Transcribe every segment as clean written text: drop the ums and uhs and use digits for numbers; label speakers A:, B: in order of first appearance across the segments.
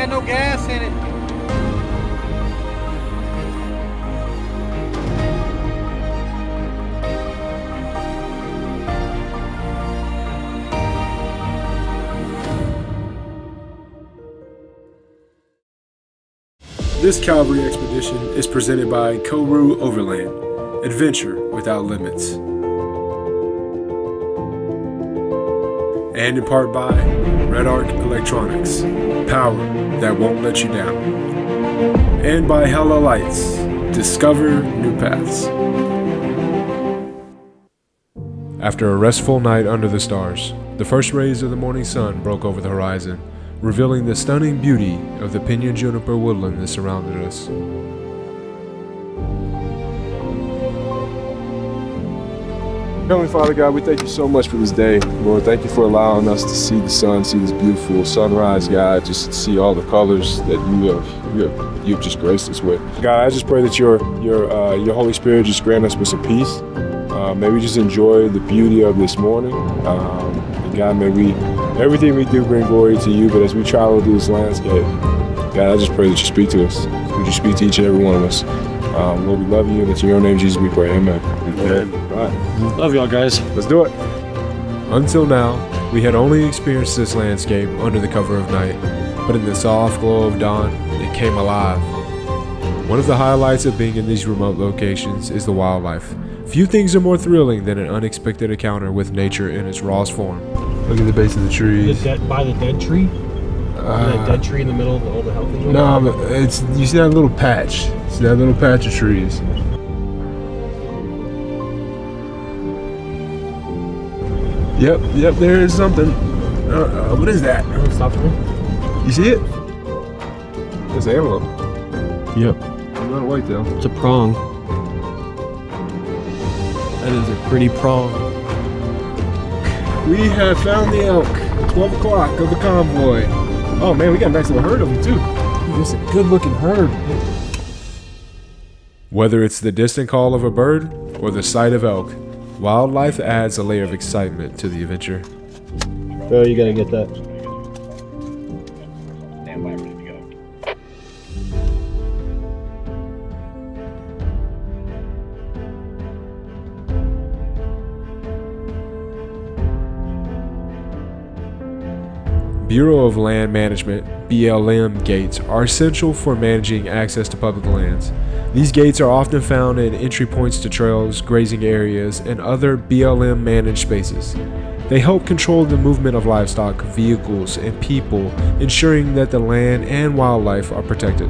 A: got no gas in it.
B: This Calvary expedition is presented by Overland, adventure without limits. And in part by Red Arc Electronics, power that won't let you down. And by Hella Lights, discover new paths. After a restful night under the stars, the first rays of the morning sun broke over the horizon, revealing the stunning beauty of the pinyon juniper woodland that surrounded us. Heavenly Father God, we thank you so much for this day. Lord, thank you for allowing us to see the sun, see this beautiful sunrise, God, just to see all the colors that you've just graced us with. God, I just pray that your Holy Spirit just grant us with some peace. May we just enjoy the beauty of this morning. And God, may everything we do bring glory to you, but as we travel through this landscape, God, I just pray that you speak to us. Would you speak to each and every one of us? Lord, we love you, and it's in your name, Jesus, we pray. Amen. Amen. All right.
C: Love y'all, guys.
B: Let's do it. Until now, we had only experienced this landscape under the cover of night, but in the soft glow of dawn, it came alive. One of the highlights of being in these remote locations is the wildlife. Few things are more thrilling than an unexpected encounter with nature in its rawest form. Look at the base of the trees.
C: By the dead tree? That dead tree in the middle of all the healthy ones?
B: No, but you see that little patch. See that little patch of trees. Yep, there is something. What is that?
C: Stop for me.
B: You see it? It's an antelope.
C: Yep.
B: It's not a whitetail.
C: It's a prong. That is a pretty prong.
B: We have found the elk. 12 o'clock of the convoy. Oh man, we got a nice little herd of them too.
C: This is a good looking herd.
B: Whether it's the distant call of a bird or the sight of elk, wildlife adds a layer of excitement to the adventure.
C: Bro, you gotta get that.
A: Stand by, ready to go.
B: Bureau of Land Management (BLM) gates are essential for managing access to public lands. These gates are often found at entry points to trails, grazing areas, and other BLM managed spaces. They help control the movement of livestock, vehicles, and people, ensuring that the land and wildlife are protected.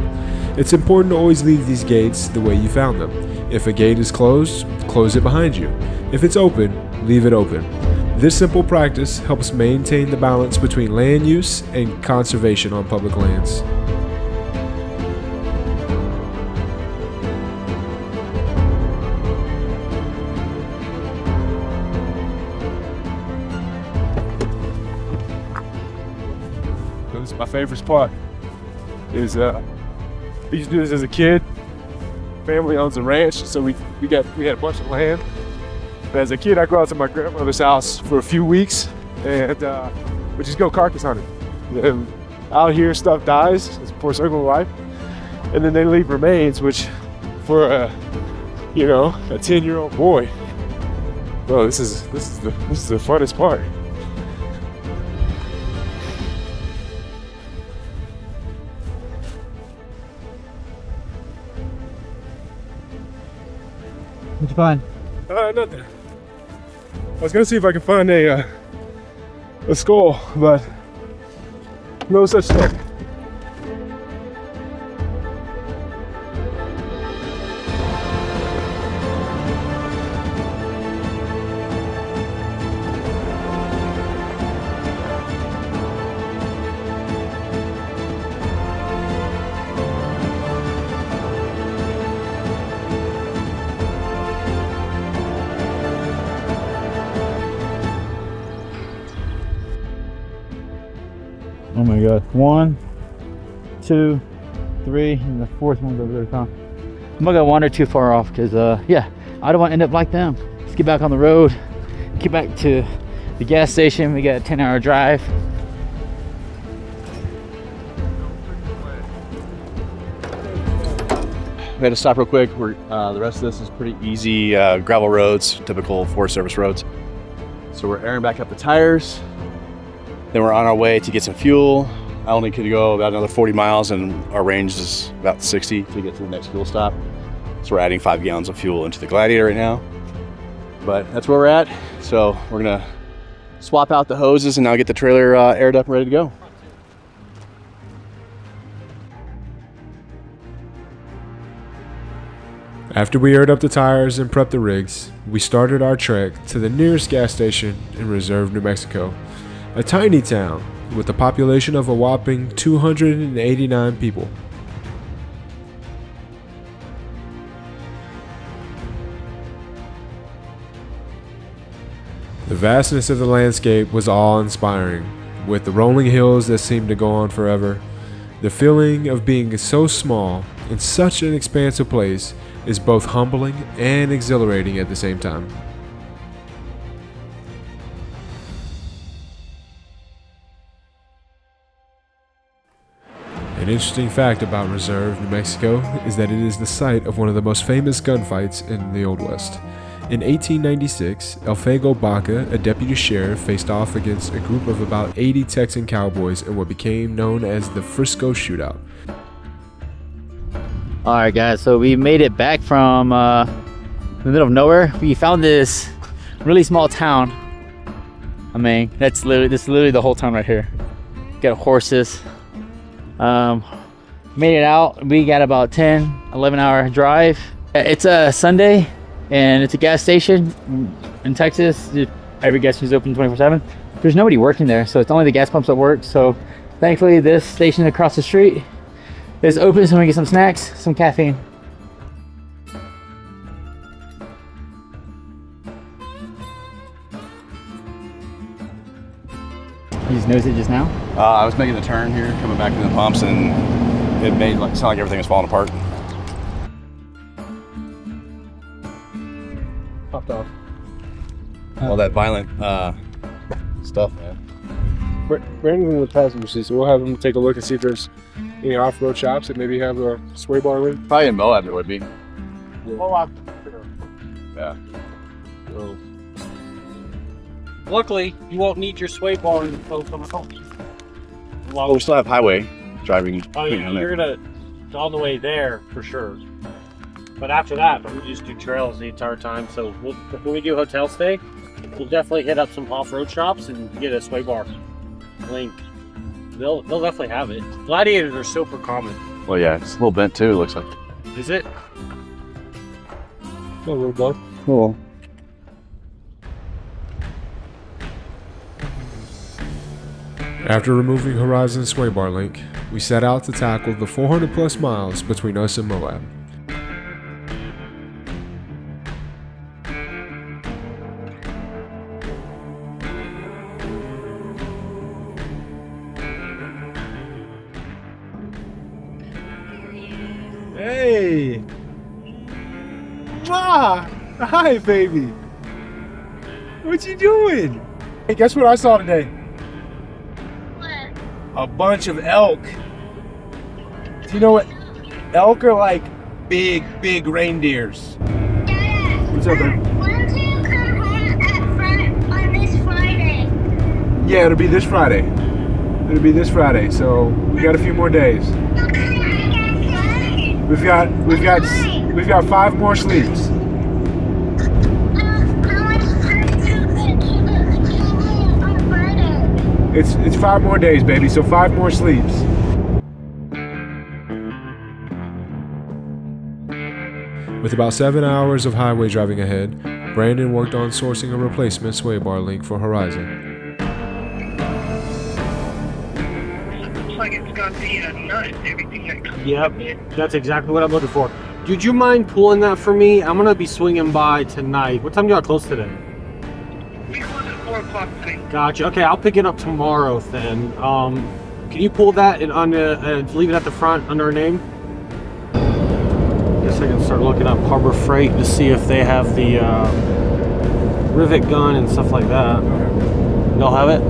B: It's important to always leave these gates the way you found them. If a gate is closed, close it behind you. If it's open, leave it open. This simple practice helps maintain the balance between land use and conservation on public lands. This is my favorite spot. We used to do this as a kid. Family owns a ranch, so we had a bunch of land. As a kid, I go out to my grandmother's house for a few weeks, and we just go carcass hunting. And out here, stuff dies. It's for circle of life, and then they leave remains, which, for a 10-year-old boy, bro, this is the funnest part.
A: What'd you find?
B: Nothing. I was gonna see if I could find a skull, but no such thing.
A: Oh my god. 1, 2, 3, and the fourth one's over there, Tom. I'm not gonna wander too far off because yeah, I don't want to end up like them. Let's get back on the road, get back to the gas station. We got a 10-hour drive.
D: we had to stop real quick. The rest of this is pretty easy gravel roads, typical Forest Service roads. So we're airing back up the tires. Then we're on our way to get some fuel. I only could go about another 40 miles and our range is about 60 to get to the next fuel stop. So we're adding 5 gallons of fuel into the Gladiator right now. But that's where we're at. So we're gonna swap out the hoses and now get the trailer aired up and ready to go.
B: After we aired up the tires and prepped the rigs, we started our trek to the nearest gas station in Reserve, New Mexico, a tiny town with a population of a whopping 289 people. The vastness of the landscape was awe-inspiring, with the rolling hills that seemed to go on forever. The feeling of being so small in such an expansive place is both humbling and exhilarating at the same time. An interesting fact about Reserve, New Mexico is that it is the site of one of the most famous gunfights in the Old West. In 1896, El Fuego Baca, a deputy sheriff, faced off against a group of about 80 Texan cowboys in what became known as the Frisco Shootout.
A: All right, guys, so we made it back from the middle of nowhere. We found this really small town. I mean, this is literally the whole town right here. Got horses. Made it out. We got about 10-11 hour drive. It's a Sunday and it's a gas station in Texas. Every gas station is open 24/7. There's nobody working there, so it's only the gas pumps that work. So thankfully this station across the street is open, so we can get some snacks, some caffeine. You just noticed it just now?
D: I was making the turn here, coming back to the pumps, and it made sound like everything was falling apart.
C: Popped off.
D: All that violent stuff, man.
C: Brandon's in the passenger seat, so we'll have him take a look and see if there's any off-road shops that maybe have a sway bar with.
D: Probably in Moab there would be.
C: Moab.
D: Yeah.
C: So, luckily, you won't need your sway bar until home.
D: Well, we still have highway driving.
E: Oh, you're gonna on the way there for sure. But after that, we just do trails the entire time. So when we do hotel stay, we'll definitely hit up some off-road shops and get a sway bar link. They'll definitely have it. Gladiators are super common.
D: Well, yeah, it's a little bent too, it looks like.
E: Is it?
C: a little bar.
D: Cool.
B: After removing Horizon's sway bar link, we set out to tackle the 400 plus miles between us and Moab.
C: Hey! Mwah! Hi, baby! What you doing? Hey, guess what I saw today?
F: What?
C: A bunch of elk. Do you know what? Elk are like big reindeers.
F: Dad,
C: What's up, baby?
F: why don't you come home at front on this Friday?
C: Yeah, it'll be this Friday. It'll be this Friday, so we got a few more days. We've got 5 more sleeps. It's 5 more days, baby, so 5 more sleeps.
B: With about 7 hours of highway driving ahead, Brandon worked on sourcing a replacement sway bar link for Horizon.
G: Looks like it's got the nut and everything that comes
E: Yep,
G: with it.
E: that's exactly what I'm looking for. Dude, you mind pulling that for me? I'm gonna be swinging by tonight. What time do y'all close today?
G: We close at 4 o'clock today.
E: Gotcha. Okay, I'll pick it up tomorrow then. Can you pull that and leave it at the front under a name? Guess I can start looking up Harbor Freight to see if they have the rivet gun and stuff like that. They'll have it?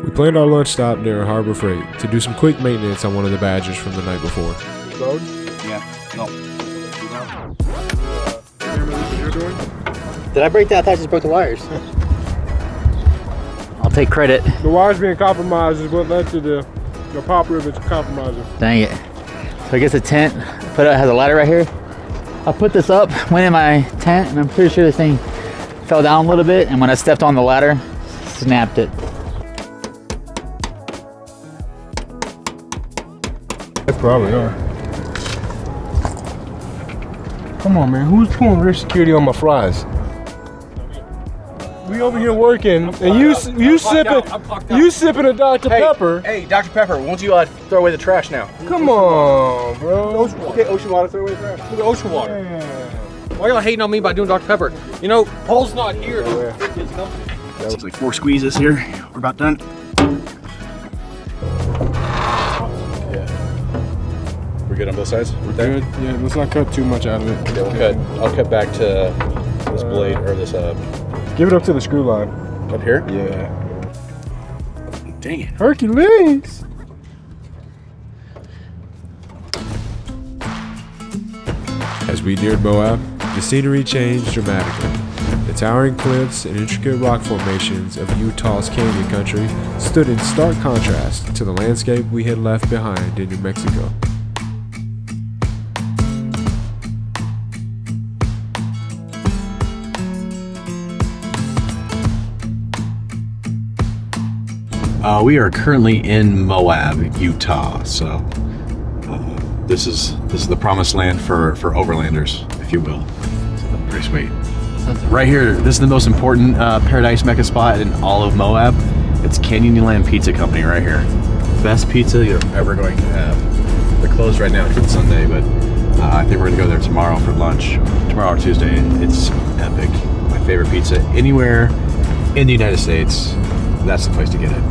B: We planned our lunch stop near Harbor Freight to do some quick maintenance on one of the Badgers from the night before.
C: Road?
D: Yeah. No.
A: Did I break that? I thought I just broke the wires. I'll take credit.
C: The wires being compromised is what led to the pop rivets compromising.
A: Dang it. So I guess the tent, it has a ladder right here. I put this up, went in my tent, and I'm pretty sure this thing fell down a little bit, and when I stepped on the ladder, snapped it.
C: That's probably are. Come on, man. Who's pulling rear security on my fries? We over here working, and you sipping a Dr. Pepper.
D: Hey, Dr. Pepper, won't you throw away the trash now?
C: Come on, bro.
D: Okay, ocean water, throw away the trash.
E: Look at ocean water. Why y'all hating on me by doing Dr. Pepper? You know, Paul's not here.
D: Seems like 4 squeezes here. We're about done. We're good on both sides?
C: We're good. Yeah, let's not cut too much out of it.
D: Yeah, we'll cut. I'll cut back to this blade or this
C: Give it up to the screw line.
D: up here.
C: Yeah.
D: Dang it.
C: Hercules.
B: As we neared Moab, the scenery changed dramatically. The towering cliffs and intricate rock formations of Utah's canyon country stood in stark contrast to the landscape we had left behind in New Mexico.
D: We are currently in Moab, Utah. So this is the promised land for overlanders, if you will. So pretty sweet. Right here, this is the most important paradise mecca spot in all of Moab. It's Canyonland Pizza Company right here. Best pizza you're ever going to have. They're closed right now because it's Sunday, but I think we're gonna go there tomorrow for lunch. Tomorrow or Tuesday. It's epic. My favorite pizza anywhere in the United States. That's the place to get it.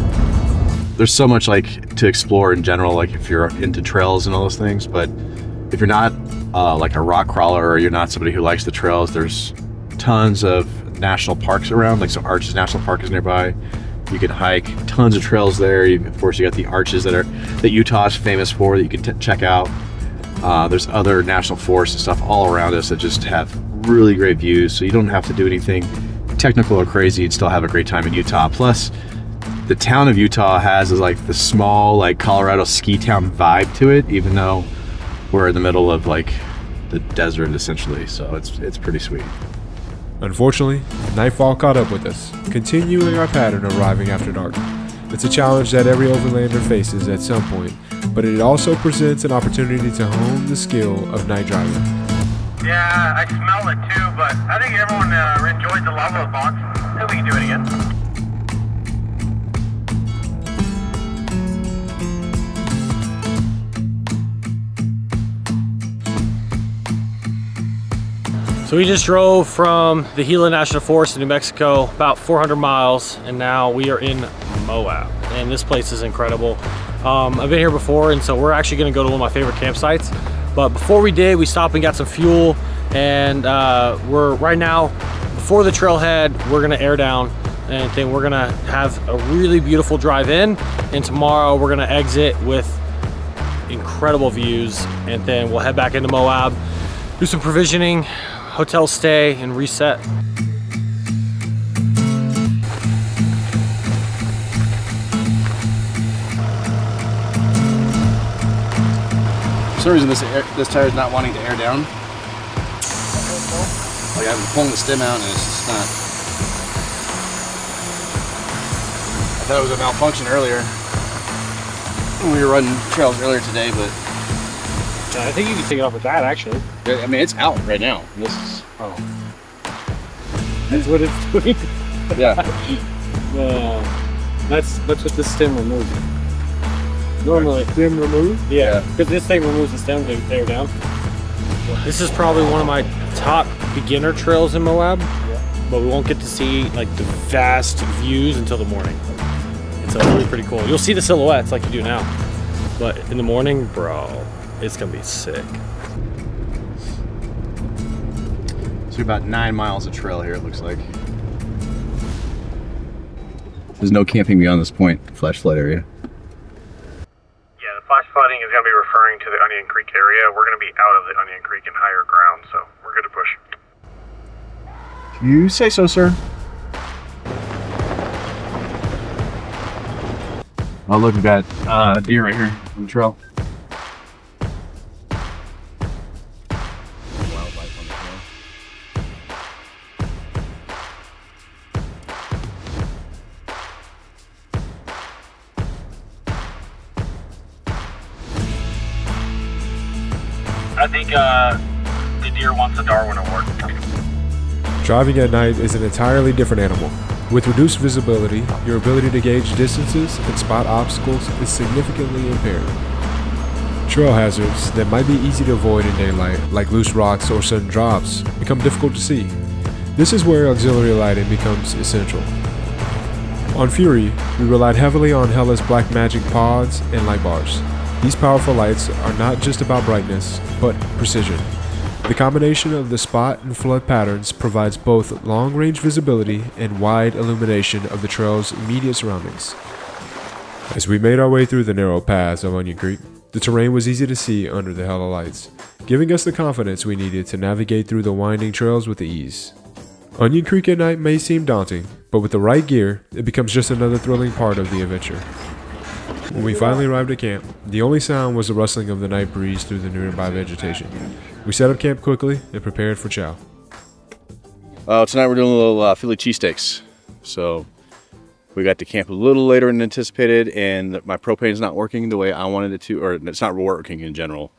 D: There's so much like to explore in general, like if you're into trails and all those things, but if you're not like a rock crawler or you're not somebody who likes the trails, there's tons of national parks around. Like so Arches National Park is nearby. You can hike tons of trails there. Of course, you got the arches that Utah is famous for that you can check out. There's other national forests and stuff all around us that just have really great views. So you don't have to do anything technical or crazy and still have a great time in Utah. Plus, the town of Utah has like the small like Colorado ski town vibe to it, even though we're in the middle of like the desert essentially. So it's pretty sweet.
B: Unfortunately, nightfall caught up with us, continuing our pattern of arriving after dark. It's a challenge that every overlander faces at some point, but it also presents an opportunity to hone the skill of night driving.
G: Yeah, I smell it too, but I think everyone enjoyed the lava box. I think we can do it again.
E: So we just drove from the Gila National Forest in New Mexico, about 400 miles, and now we are in Moab. And this place is incredible. I've been here before, and so we're actually gonna go to one of my favorite campsites. But before we did, we stopped and got some fuel, and we're right now, before the trailhead, we're gonna air down, and then we're gonna have a really beautiful drive in, and tomorrow we're gonna exit with incredible views, and then we'll head back into Moab, do some provisioning, hotel stay, and reset.
D: For some reason this tire is not wanting to air down. Like I've been pulling the stem out and it's just not. I thought it was a malfunction earlier when we were running trails earlier today, but
E: I think you can take it off with that, actually.
D: I mean, it's out right now. This is,
E: That's what it's doing.
D: yeah.
E: That's what the stem removes. Normally.
C: Stem removed?
E: Yeah, because this thing removes the stem to tear down. This is probably one of my top beginner trails in Moab, but we won't get to see like the vast views until the morning. It's really pretty cool. You'll see the silhouettes like you do now, but in the morning, bro, it's gonna be sick.
D: So about 9 miles of trail here, it looks like. There's no camping beyond this point, flash flood area.
G: Yeah, the flash flooding is going to be referring to the Onion Creek area. We're going to be out of the Onion Creek and higher ground, so we're good to push.
D: You say so, sir. Oh, look, we got deer right here on the trail. Wildlife on the trail.
G: I think the deer wants the Darwin Award.
B: Driving at night is an entirely different animal. With reduced visibility, your ability to gauge distances and spot obstacles is significantly impaired. Trail hazards that might be easy to avoid in daylight, like loose rocks or sudden drops, become difficult to see. This is where auxiliary lighting becomes essential. On Fury, we relied heavily on Hella's Black Magic pods and light bars. These powerful lights are not just about brightness, but precision. The combination of the spot and flood patterns provides both long-range visibility and wide illumination of the trail's immediate surroundings. As we made our way through the narrow paths of Onion Creek, the terrain was easy to see under the Hella lights, giving us the confidence we needed to navigate through the winding trails with ease. Onion Creek at night may seem daunting, but with the right gear, it becomes just another thrilling part of the adventure. When we finally arrived at camp, the only sound was the rustling of the night breeze through the nearby vegetation. We set up camp quickly and prepared for chow.
D: Tonight we're doing a little Philly cheesesteaks. So we got to camp a little later than anticipated, and my propane's not working the way I wanted it to, or it's not working in general.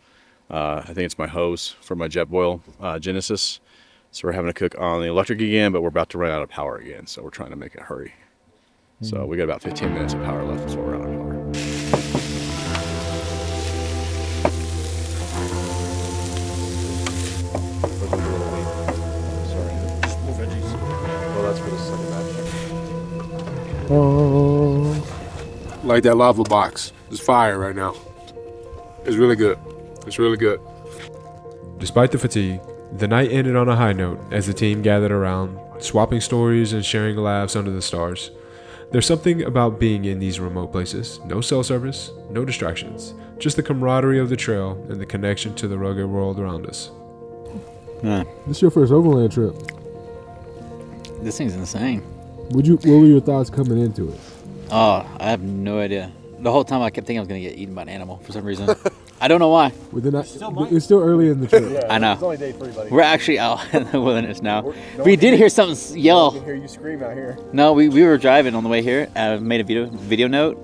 D: I think it's my hose for my Jetboil Genesis. So we're having to cook on the electric again, but we're about to run out of power again. So we're trying to make it hurry. So we got about 15 minutes of power left before we're out of power. Well, that's for the second batch.
C: Oh. Like that lava box. It's fire right now. It's really good. It's really good.
B: Despite the fatigue, the night ended on a high note as the team gathered around, swapping stories and sharing laughs under the stars. There's something about being in these remote places. No cell service, no distractions, just the camaraderie of the trail and the connection to the rugged world around us.
A: Yeah.
C: This is your first Overland trip.
A: This thing's insane.
C: What were your thoughts coming into it?
A: Oh, I have no idea. The whole time I kept thinking I was going to get eaten by an animal for some reason. I don't know why.
C: It's still early in the trip.
D: Yeah,
A: I know.
D: It's only day 3, buddy.
A: We're actually out in the wilderness now. We did hear something yell.
D: I can hear you scream out here.
A: No, we were driving on the way here. I made a video note.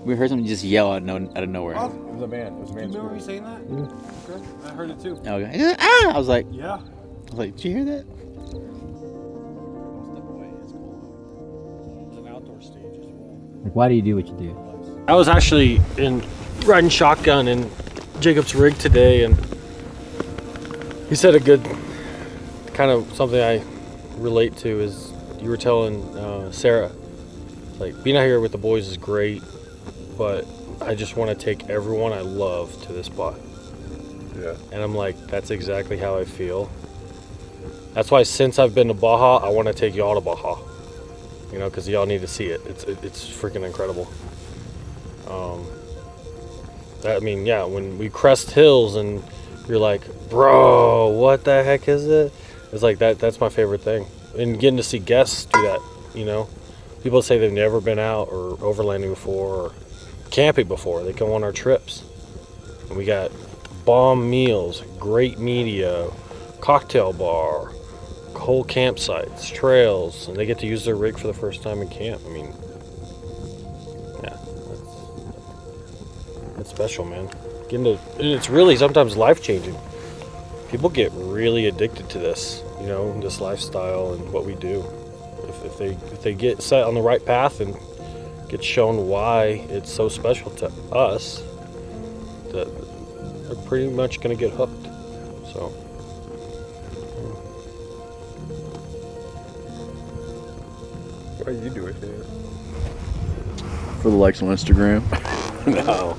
A: We heard something just yell out of nowhere.
D: It was a man. It was a man.
C: You remember me saying that? Yeah. Okay. I heard it too.
A: Okay. Ah! I was like,
C: Yeah.
A: did you hear that?
E: It's an outdoor stage as well.
A: Like, why do you do what you do?
E: I was actually riding shotgun in Jacob's rig today, and he said a good kind of something I relate to is you were telling Sarah, like, being out here with the boys is great, but I just want to take everyone I love to this spot.
C: Yeah.
E: And I'm like, that's exactly how I feel. That's why since I've been to Baja, I want to take y'all to Baja. You know, because y'all need to see it. It's freaking incredible. I mean, yeah, when we crest hills and you're like, bro, what the heck is it? It's like that's my favorite thing. And getting to see guests do that, you know. People say they've never been out or overlanding before or camping before. They come on our trips. And we got bomb meals, great media, cocktail bar, whole campsites, trails, and they get to use their rig for the first time in camp. I mean, yeah, that's special, man. It's really sometimes life-changing. People get really addicted to this, you know, this lifestyle and what we do. If they get set on the right path and get shown why it's so special to us, that they're pretty much going to get hooked. So.
C: Why do you do it, man?
D: For the likes on Instagram. No.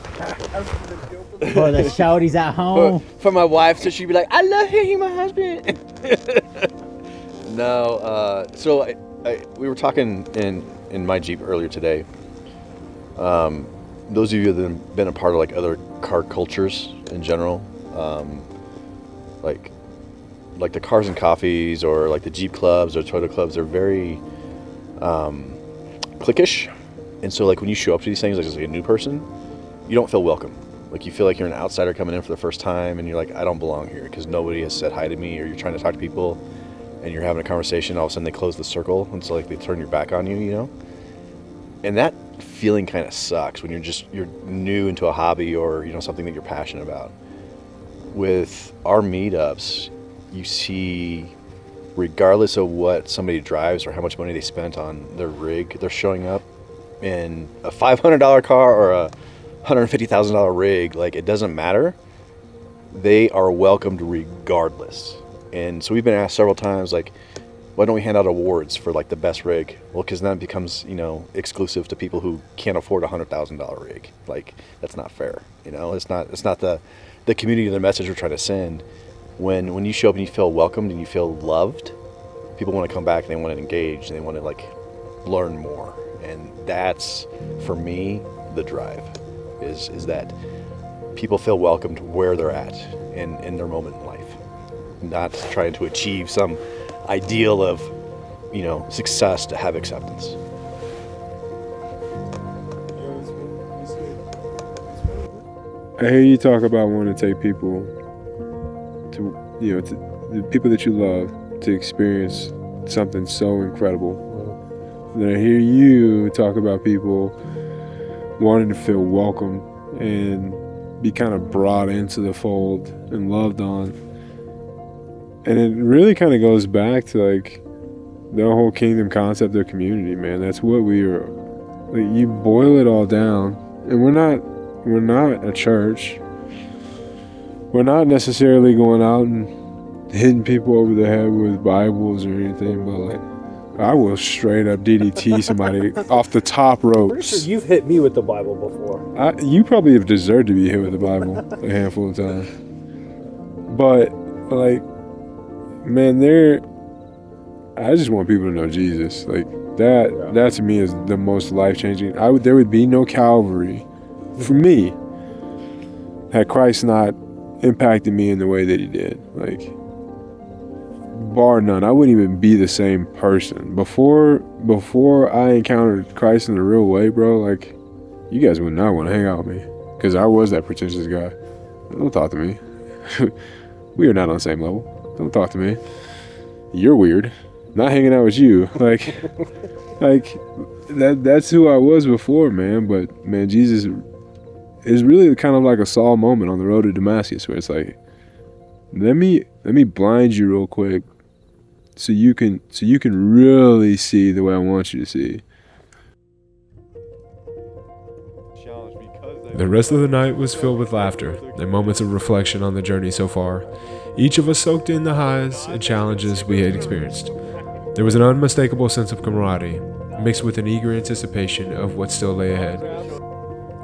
A: For the shouties at home.
D: For my wife, so she'd be like, I love hearing my husband. No, so we were talking in my Jeep earlier today. Those of you that have been a part of like other car cultures in general, like the Cars and Coffees or like the Jeep clubs or Toyota clubs, they're very cliquish. And so like when you show up to these things like as a new person, you don't feel welcome. Like you feel like you're an outsider coming in for the first time and you're like, I don't belong here because nobody has said hi to me, or you're trying to talk to people and you're having a conversation, all of a sudden they close the circle and so like they turn your back on you, you know? And that feeling kind of sucks when you're new into a hobby or, you know, something that you're passionate about. With our meetups, you see, regardless of what somebody drives or how much money they spent on their rig, they're showing up in a $500 car or a $150,000 rig. Like, it doesn't matter. They are welcomed regardless. And so we've been asked several times, like, why don't we hand out awards for like the best rig? Well, because then it becomes, you know, exclusive to people who can't afford a $100,000 rig. Like, that's not fair. You know, it's not the community, the message we're trying to send. When you show up and you feel welcomed and you feel loved, people want to come back and they want to engage and they want to like learn more. And that's, for me, the drive is that people feel welcomed where they're at in their moment in life, not trying to achieve some ideal of, you know, success to have acceptance.
B: I hear you talk about wanting to take people to, you know, to the people that you love to experience something so incredible. And then I hear you talk about people wanting to feel welcome and be kind of brought into the fold and loved on. And it really kind of goes back to like the whole kingdom concept of community, man. That's what we are. Like, you boil it all down, and we're not a church. We're not necessarily going out and hitting people over the head with Bibles or anything, but like, I will straight up DDT somebody off the top ropes.
H: Pretty sure you've hit me with the Bible before.
B: You probably have deserved to be hit with the Bible a handful of times. But like, man, I just want people to know Jesus. Like that to me is the most life-changing. There would be no Calvary for me had Christ not impacted me in the way that he did. Like, bar none, I wouldn't even be the same person. Before I encountered Christ in the real way, bro, like, you guys would not want to hang out with me. Because I was that pretentious guy. Don't talk to me. We are not on the same level. Don't talk to me. You're weird. Not hanging out with you. Like that's who I was before, man. But man, Jesus is really kind of like a Saul moment on the road to Damascus, where it's like, let me blind you real quick so you can really see the way I want you to see.
I: The rest of the night was filled with laughter and moments of reflection on the journey so far. Each of us soaked in the highs and challenges we had experienced. There was an unmistakable sense of camaraderie, mixed with an eager anticipation of what still lay ahead.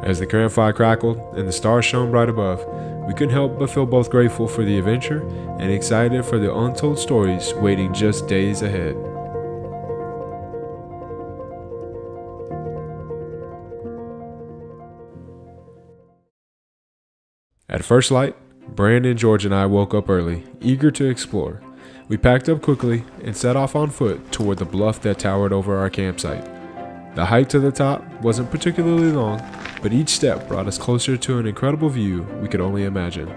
I: As the campfire crackled and the stars shone bright above, we couldn't help but feel both grateful for the adventure and excited for the untold stories waiting just days ahead. At first light, Brandon, George, and I woke up early, eager to explore. We packed up quickly and set off on foot toward the bluff that towered over our campsite. The hike to the top wasn't particularly long, but each step brought us closer to an incredible view we could only imagine.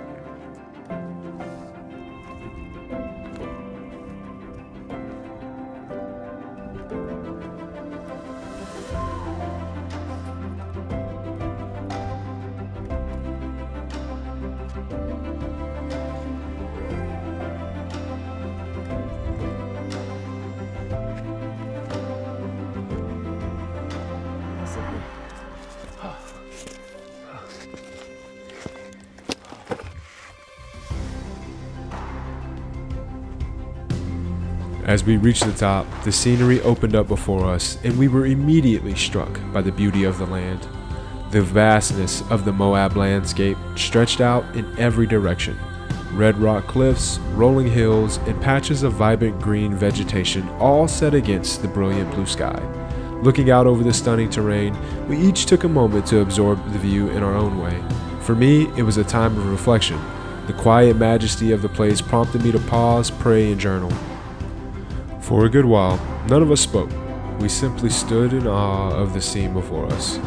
I: As we reached the top, the scenery opened up before us, and we were immediately struck by the beauty of the land. The vastness of the Moab landscape stretched out in every direction,
B: Red rock cliffs, rolling hills, and patches of vibrant green vegetation all set against the brilliant blue sky. Looking out over the stunning terrain, we each took a moment to absorb the view in our own way. For me, it was a time of reflection. The quiet majesty of the place prompted me to pause, pray, and journal. For a good while, none of us spoke. We simply stood in awe of the scene before us,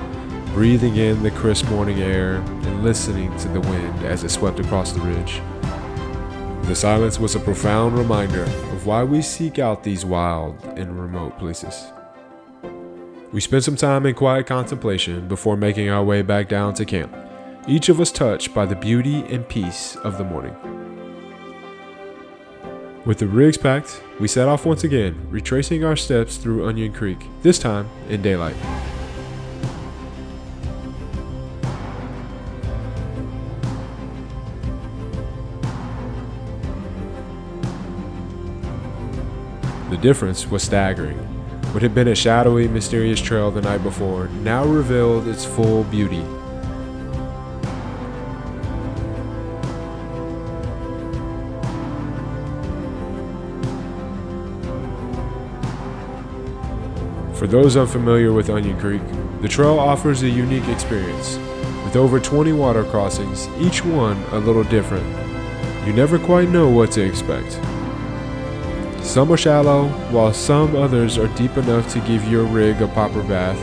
B: breathing in the crisp morning air and listening to the wind as it swept across the ridge. The silence was a profound reminder of why we seek out these wild and remote places. We spent some time in quiet contemplation before making our way back down to camp, each of us touched by the beauty and peace of the morning. With the rigs packed, we set off once again, retracing our steps through Onion Creek, this time in daylight. The difference was staggering. What had been a shadowy, mysterious trail the night before now revealed its full beauty. For those unfamiliar with Onion Creek, the trail offers a unique experience. With over 20 water crossings, each one a little different. You never quite know what to expect. Some are shallow, while some others are deep enough to give your rig a proper bath.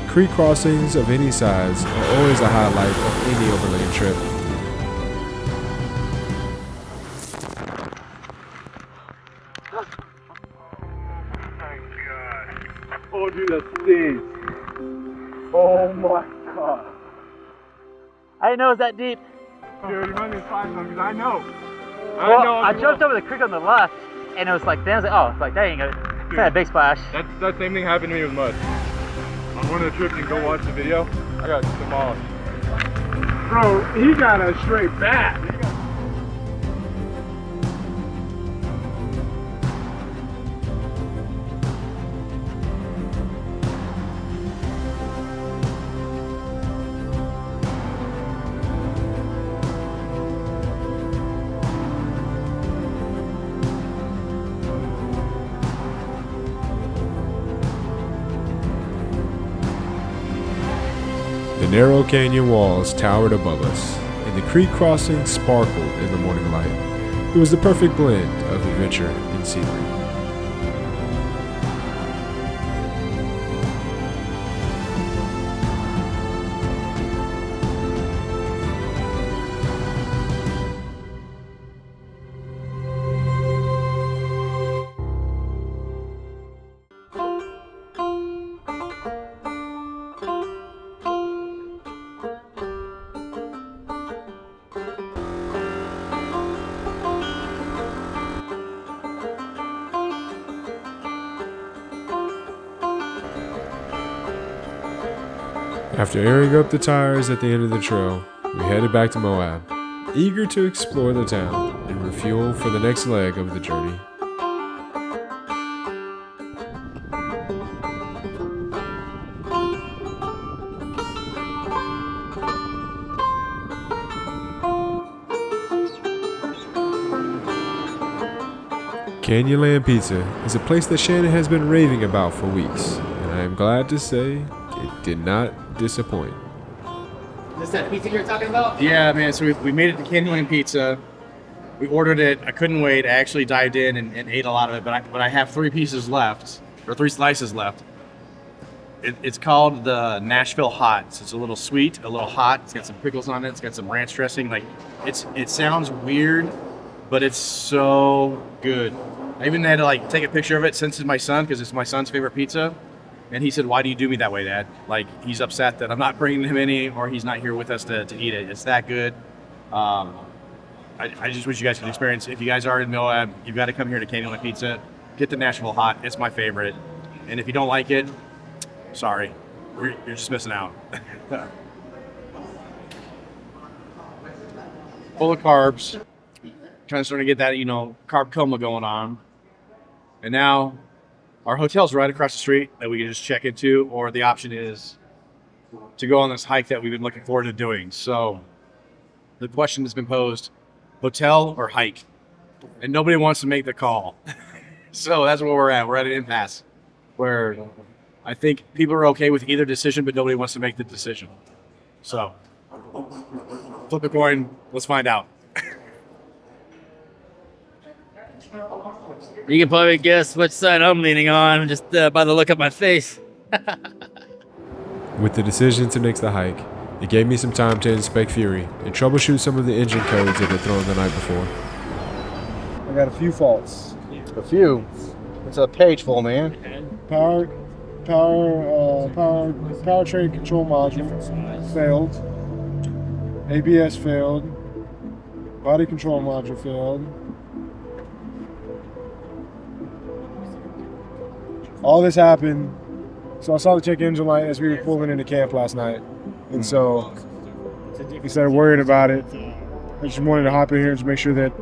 B: Creek crossings of any size are always a highlight of any overland trip.
C: Oh, dude, that stinks. Oh my god.
A: I didn't know it was that deep.
C: Dude, you might need to find some because I know.
A: I jumped over the creek on the left, and it was like, then I was like, oh, it's like, dang, it's kind of a big splash.
C: That same thing happened to me with mud. On one of the trips, you go watch the video, I got demolished. Bro, he got a straight bat.
B: The narrow canyon walls towered above us, and the creek crossing sparkled in the morning light. It was the perfect blend of adventure and scenery. After airing up the tires at the end of the trail, we headed back to Moab, eager to explore the town and refuel for the next leg of the journey. Canyonland Pizza is a place that Shannon has been raving about for weeks, and I am glad to say it did not disappoint.
A: Is this that pizza you're talking about?
D: Yeah, man. So we made it to Canyon Pizza. We ordered it. I couldn't wait. I actually dived in and ate a lot of it, but I have 3 pieces left, or 3 slices left. It's called the Nashville Hot. So it's a little sweet, a little hot. It's got some pickles on it. It's got some ranch dressing. Like it sounds weird, but it's so good. I even had to like take a picture of it, send it to my son because it's my son's favorite pizza. And he said, "Why do you do me that way, Dad?" Like, he's upset that I'm not bringing him any, or he's not here with us to eat it. It's that good. I just wish you guys could experience it. If you guys are in Moab, you've got to come here to Canyon Pizza. Get the Nashville Hot. It's my favorite. And if you don't like it, sorry. You're just missing out. Full of carbs. Kind of starting to get that, carb coma going on. And now our hotel's right across the street that we can just check into, or the option is to go on this hike that we've been looking forward to doing. So the question has been posed, hotel or hike. And nobody wants to make the call. So that's where we're at. We're at an impasse where I think people are okay with either decision, but nobody wants to make the decision. So flip a coin. Let's find out.
A: You can probably guess which side I'm leaning on just by the look of my face.
I: With the decision to nix the hike, it gave me some time to inspect Fury and troubleshoot some of the engine codes it had thrown the night before.
C: I got a few faults.
D: A few. It's a page full, man.
C: Powertrain control module failed. ABS failed. Body control module failed. All this happened. So I saw the check engine light as we were pulling into camp last night. And so instead of worrying about it, I just wanted to hop in here and just make sure that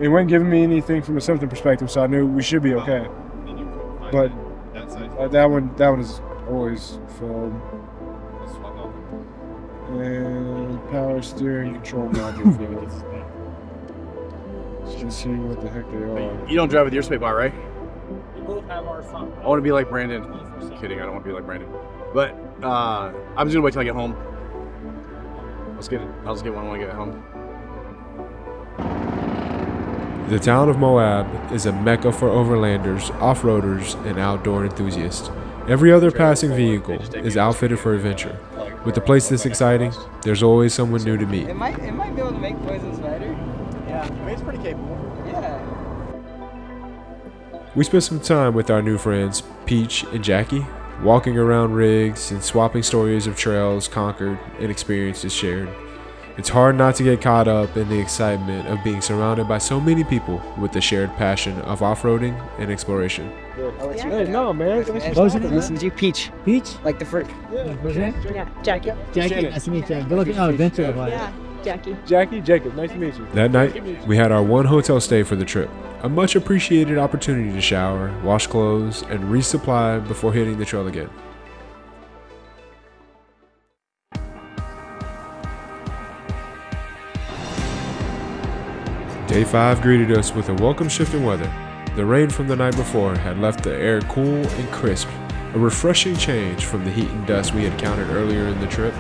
C: it wasn't giving me anything from a symptom perspective, so I knew we should be okay. But that one is always failed. And power steering control module failed. Let's just see what the heck they are.
D: You don't drive with your spit bar, right?
E: We both have our fun.
D: I want to be like Brandon. Just kidding, I don't want to be like Brandon. But I'm just gonna wait till I get home. I'll just get one when I get home.
I: The town of Moab is a mecca for overlanders, off-roaders, and outdoor enthusiasts. Every other passing vehicle is outfitted for adventure. With a place this exciting, there's always someone new to meet.
J: It might be able to make poisons better.
D: Yeah, I mean, it's pretty capable.
J: Yeah.
I: We spent some time with our new friends, Peach and Jackie, walking around rigs and swapping stories of trails conquered and experiences shared. It's hard not to get caught up in the excitement of being surrounded by so many people with the shared passion of off-roading and exploration.
C: No, man.
J: This is you, Peach.
A: Peach?
J: Like the fruit.
K: Yeah, Jackie.
A: Jackie, nice to meet you. Good looking out adventure.
K: Yeah, Jackie.
C: Jackie, Jacob, nice to meet you.
I: That night, we had our one hotel stay for the trip. A much appreciated opportunity to shower, wash clothes, and resupply before hitting the trail again. Day 5 greeted us with a welcome shift in weather. The rain from the night before had left the air cool and crisp, a refreshing change from the heat and dust we had encountered earlier in the trip.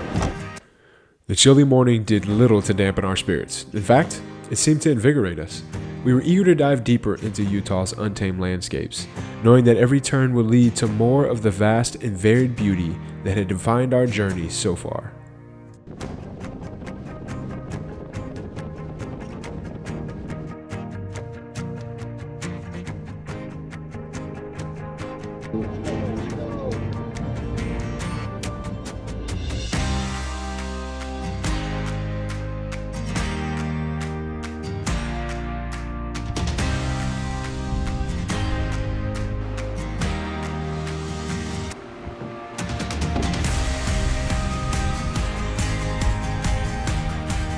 I: The chilly morning did little to dampen our spirits. In fact, it seemed to invigorate us. We were eager to dive deeper into Utah's untamed landscapes, knowing that every turn would lead to more of the vast and varied beauty that had defined our journey so far.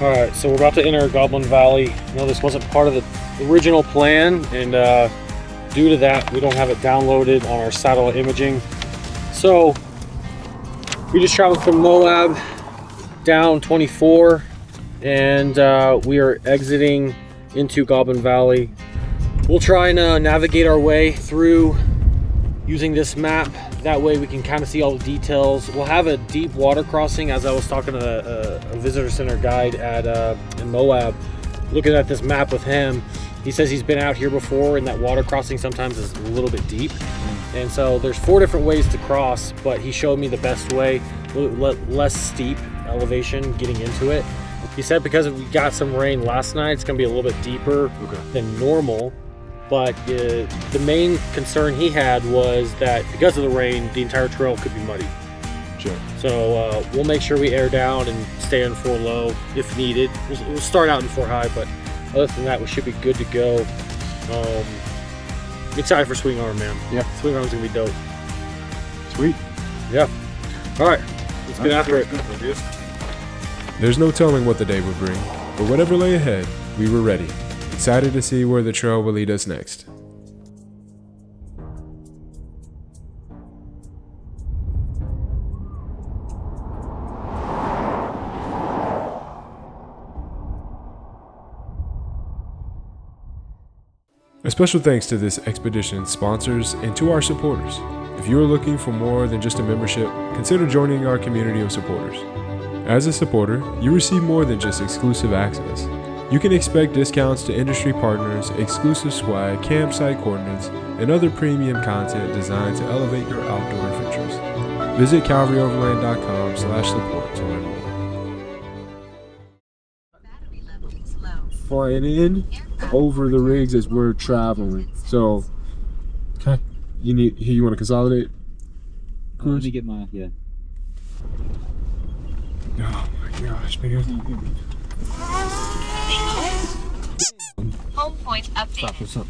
E: Alright, so we're about to enter Goblin Valley. I know this wasn't part of the original plan, and due to that, we don't have it downloaded on our satellite imaging. So, we just traveled from Moab down 24, and we are exiting into Goblin Valley. We'll try and navigate our way through using this map. That way we can kind of see all the details. We'll have a deep water crossing, as I was talking to a visitor center guide at in Moab, looking at this map with him. He says he's been out here before, and that water crossing sometimes is a little bit deep. And so there's 4 different ways to cross, but he showed me the best way, less steep elevation getting into it. He said because we got some rain last night, it's gonna be a little bit deeper than normal. But the main concern he had was that because of the rain, the entire trail could be muddy.
I: Sure.
E: So we'll make sure we air down and stay on 4 low if needed. We'll start out in 4 high, but other than that, we should be good to go. Excited for Swing Arm, man.
D: Yeah.
E: Swing Arm's gonna be dope.
D: Sweet.
E: Yeah. All right, let's get after it.
I: There's no telling what the day would bring, but whatever lay ahead, we were ready. Excited to see where the trail will lead us next. A special thanks to this expedition's sponsors and to our supporters. If you are looking for more than just a membership, consider joining our community of supporters. As a supporter, you receive more than just exclusive access. You can expect discounts to industry partners, exclusive swag, campsite coordinates, and other premium content designed to elevate your outdoor adventures. Visit calvaryoverland.com/support to learn more.
C: Flying in over the rigs as we're traveling. So, okay, you want to consolidate?
A: Let me get my
C: Oh my gosh, man.
F: Home point updated.
A: What's up?